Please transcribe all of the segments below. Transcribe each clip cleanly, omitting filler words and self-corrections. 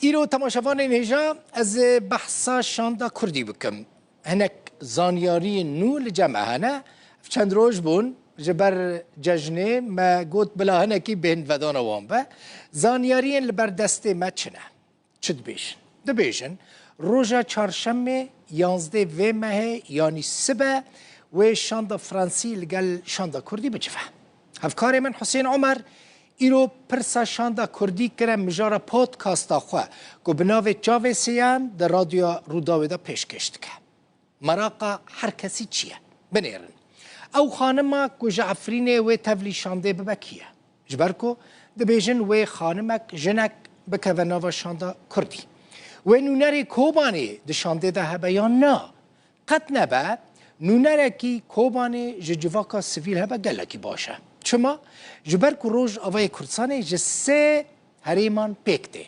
ایرو تماشاوان نیجا از بحثا شاندا کردی بکم هنک زانیاری نو لجمع هنه چند روز بون جبر ججنه ما گوت بلا هنکی بین ودان وان با زانیاری لبر دست ما چنه چد بیشن دبیشن روژا چهارشنبه 11 و ماه یعنی سبه و شاندا فرانسی لگل شاندا کردی بجفه هفکار من حسین عمر ایرو پرسا شاندا کردی کرم مجارا پودکاستا خواه که بناو جاوه سیان در رادیو روداوی دا پیش کشت که مراقا هر کسی چیه بنیرن او خانما که جعفرینه و تفلی شانده ببکیه جبرکو دبیجن و خانمک جنک بکه و ناو شاندا کردی و نونری کوبانی ده شانده ده هبه یا نا قد نبه نونرکی کوبانی جواکا سویل هبه گلکی باشه چما جبر کو روز آوای کردستان جسه هریمان پیکته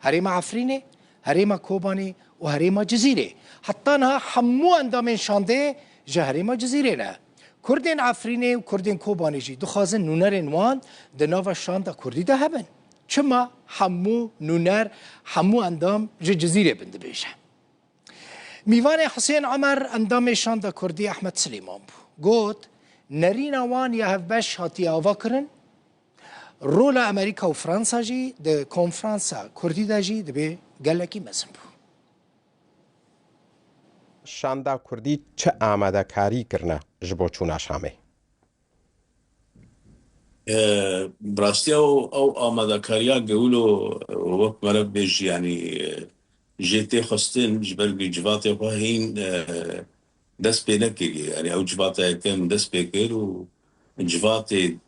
هریم عفرینه هریم کوبانی و هریم جزیره حتی نه همو اندام شانده جه هریم جزیره نه کردین عفرینه و کردین کوبانی جی دخوازن نونر وان دناو شانده کردی ده هبن چما همو نونر همو اندام جزیره بنده بیشه میوان حسین عمر اندام شانده کردی احمد سلیمان بو گوت نرینا وان یا هفبش هاتی آوا کرن رول امریکا و فرانسا جی ده کنفرانسا کردی دا جی ده به گلکی مزم بو شاندا کردی چه آماده کاری کرنه جبو چونا شامه براستی او آماده کاریا گولو وقت مرب بیش یعنی جیتی خستن جبر جواتی خواه هین دست پی نکری یعنی او جواتی کم دست پی کر و جواتی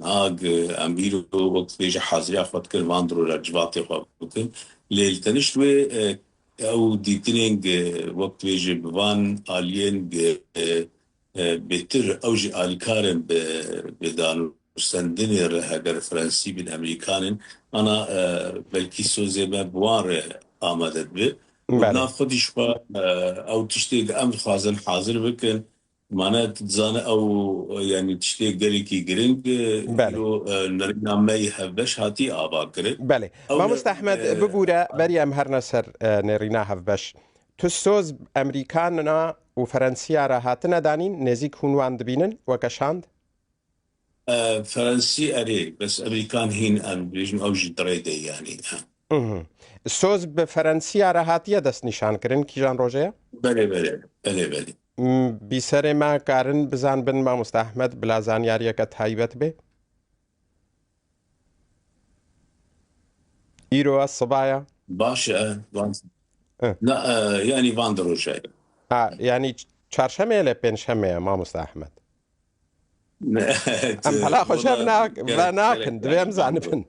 آگ امیرو وقت بیش حاضری افت کر واندرو را جواتی خواه بکن لیلتنشت و او دیترینگ وقت بیش بوان آلین بهتر اوج آلکارن بدانو سندني هاجر فرنسي بين امريكان انا بلكي سوزي ما بوار آمدت به ودنا خودش او تشتي ام خازن حاضر بكن معنا تزانه او يعني تشتي غريكي جرينج يرو نرنا مي هبش هاتي ابا كره بله ما مستحمد ببوره بريم هر نصر نرينا هبش تسوز امريكاننا و فرنسيا را هاتنا دانين نزيك هونوان دبينن وكشاند فرنسي أري بس أمريكان هين أم بيجم أوجي دريدة يعني سوز بفرنسيا راحتية دست نشان کرن کی جان روژه؟ بله بیسر ما کارن بزن بن ما مستحمد بلا زانیاریه که تایبت به؟ ایرو الصبايا باشه لا يعني فان روژه يعني چهارشنبه ل پنجشنبه ما مستحمد ام حالا خوشم ناکن دویم زنبن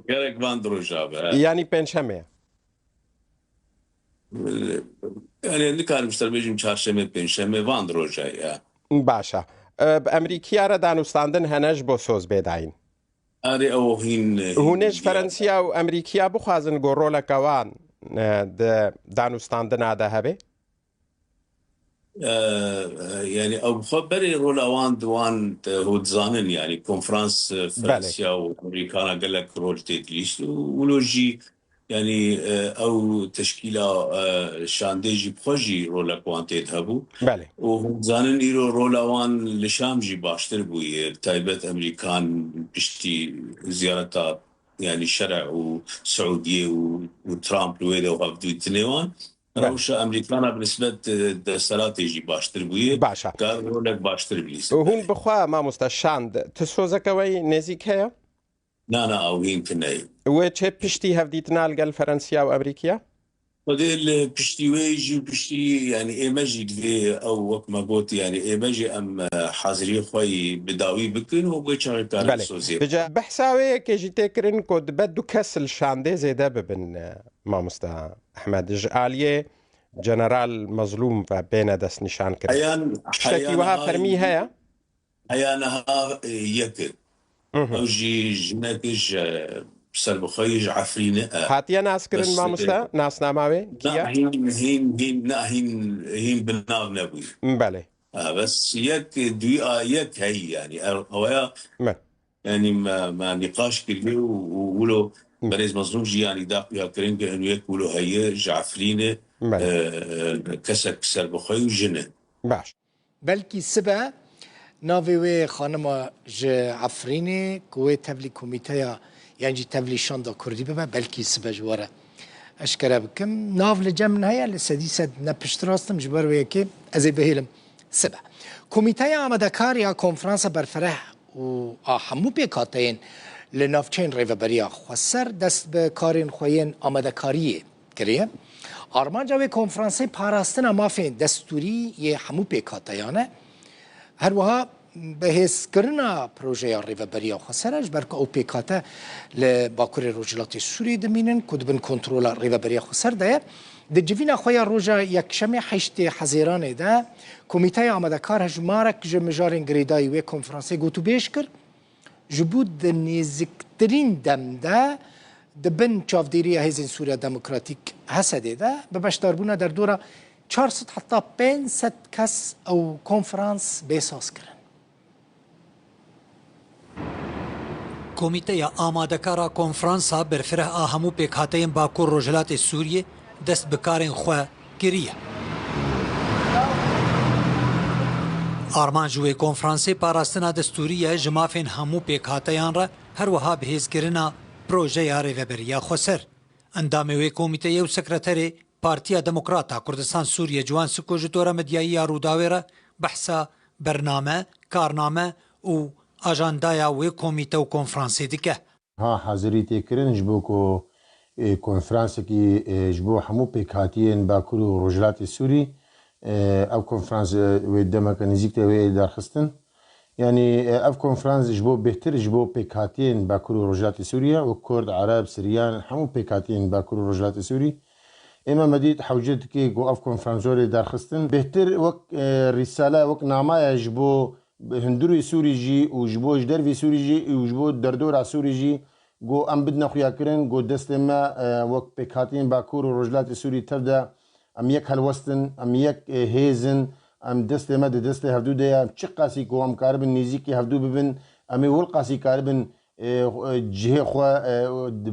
گرک واندرو جابه یعنی پنجشنبه yani ne kadar müşteri bejim çarşamba penşembe واندرو جایا باشه امریکیا را دانستاندن هنج با سوز بداین آره او هونش فرانسیا و امریکیا بخوازن گرول کوان دانستاندن آده هبه يعني او خبري رول اوان دوان هو تزانن يعني كونفرنس فرنسيا وامريكانا قال لك رول تدريس ولوجي يعني او تشكيله شانديجي بخوجي رول كوان تذهبوا بله وزانن يرو رول اوان لشام جي باشتر بوي تايبت امريكان بشتي زيارات يعني شرع وسعوديه وترامب ويدا وهافدو تنيوان روشا امریکانا بنسبت استراتیجی باشتر بویه باشه کار رولک باشتر بلیس هون بخوا ما مستشاند تسوزك وي نزيك هيا نه او هین کنه و چه پشتی هفدیتنا لقل فرنسیا و امریکیا وديل بشتي ويجي وبشتي يعني ايماجي دفي او وقت ما قلت يعني ايماجي ام حاضري خوي بداوي بكن وبيشار كار سوزي بجا بحساوي كي جيتي كرين كود بدو كسل شاندي زيدا ببن ما مستا احمد جاليه جنرال مظلوم و بين دست نشان كرين ايان شتي وها فرمي هيا ايانها يكر او جي جنكش سربخيج عفرينه هاتيا ناس كرن ما مستا ناس ناماوي كيا هين بناغ نبوي بله بس يك يك هي يعني هوايا يعني ما نقاش كله وولو بريز مظلوم جي يعني دا يا كرنج انه يقولوا هي جعفرين كسك سربخي وجنه باش بلكي سبا ناوی و خانم عفرینی کوه تبلی کمیته یعنی تبلی شاندا کردی ببا بلکی سبا جواره اشکره بکم ناو لجمن هیا لسدی سد نپشت راستم جبر وی که ازی بهیلم سبا کمیته آمده کار یا کنفرانس برفرح و همو پیکاتین لنافچین ریوبریا خسر دست به کارین خوین آمده کاریه کریه آرمان جاوی کنفرانسی پاراستنا مافین دستوری یه همو پیکاتیانه هر وها به حس کرنا پروژه ریوبریا خسرش برکه او پیکاته لباکور روجلات سوری دمینن کدبن کنترل ریوبریا خسر ده د جوینا خویا روجا یکشنبه 8 حزیران ده کمیته آماده کار هجمارک جمجارین گریدای و کنفرانسی گوتو بیش کر جبود د نزکترین دم ده دبن چافدیری هزین سوریا دموکراتیک حسده ده به بشداربونا در دوره 400 حتی 500 کس او کنفرانس بساز کرن. کمیته آمادهکارا کنفرانسا برفره آهمو پیکاتین باکور روجلات سوریه دست بکارین خواه گریه. آرمان جوی کنفرانسی پاراستنا دستوریه جمافین همو پیکاتیان را هر وها بهیز کرنا پروژه ریوبریا خسر. اندامه کمیته و سکرتری پارتیا دموکراتا کردستان سوریه جوان سکو جدوره مدیایی روداوی را بحثا برنامه، کارنامه و اجندایا و کمیته و کنفرانسی دیگه. ها حاضری تکرن جبو کو کنفرانس کی جبو همو پیکاتین باکور و روجلات سوری او کنفرانس و دمکنیزیک و درخستن یعنی اف کنفرانس جبو بهتر جبو پیکاتین باکور و روجلات سوریا و کرد عرب سریان همو پیکاتین باکور و روجلات سوری اما مدید حوجت کی گو اف کنفرانسور درخستن بهتر وک رساله وک نامه جبو هندوری سوری جی و جبو جدر وی سوری جی و جبو دردور سوری جی گو ام بدنا خویا کرن گو دست ما وک پیکاتین باکور و روجلات سوری تبدا ام یک هلوستن ام یک هیزن ام دست ما دست هفدو دیا چه قاسی گو ام کاربن نیزیکی هفدو ببن امی ول قاسی کاربن جهه خو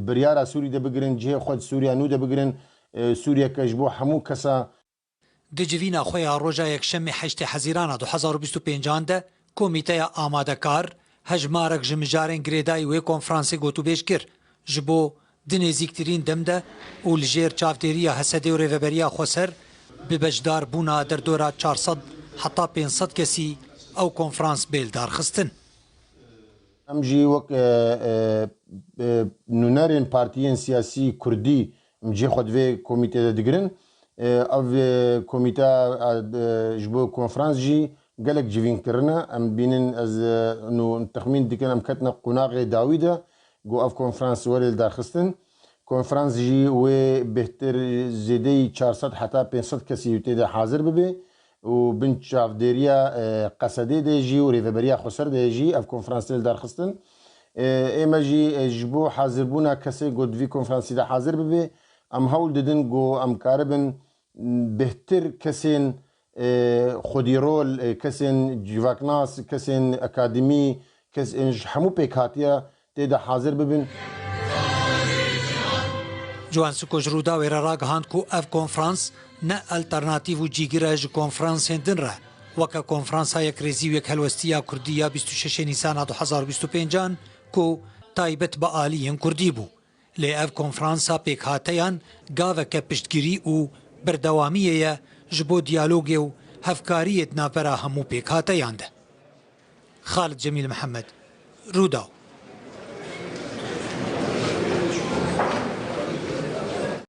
بریارا سوری ده بگرن جهه خود سوریا نو ده بگرن سوریا کجبو همو کسا دجوینا خویا روژا یکشنبه 8 حزیران 2025 ده کمیته آماده کار هجمارک جمجارین گریدای و کنفرانسی گوتو بیش کر جبو دنیزیکترین دمده و لجیر چافتیریا حسده و ریوبریا خسر ببجدار بونا در دوره 400 حتی 500 کسی او کنفرانس بیل دار خستن. امجی وک نونرین پارتیین سیاسی کردی مجی خود و کمیته دگرن او کمیته جبو کنفرانس جی گلک جوین کرنا ام بینن از نو تخمین دیکن ام کتنا قناق داویده گو اف کنفرانس ورل داخستن کنفرانس جی و بهتر زیده 400 حتی 500 کسی یوتیده حاضر ببه و بن چافدیریا قصده ده جی و ریوبریا خسر ده جی اف کنفرانس ورل داخستن اما جی جبو حاضر بونا کسی گود وی کنفرانسی ده حاضر ببه ام هول ددن گو ام کاربن بهتر کسین خودی رول کسین جواکناس کسین اکادمی کسین همو پیکاتیا تیدا حاضر ببین جوان سکوش رودا و راگ هاند کو اف کنفرانس نه الترناتیو جیگیره ج کنفرانس هندن را وکا کنفرانس های کریزی و یک هلوستیا کردیا 26 نیسان 2025 کو تایبت با آلیین کردی بو لی اف کنفرانس ها پیکاتیان گاوه که پشتگیری و بردوامیه جبو دیالوگی و هفکاریت ناپرا همو پیکاتیان ده. خالد جمیل محمد روداو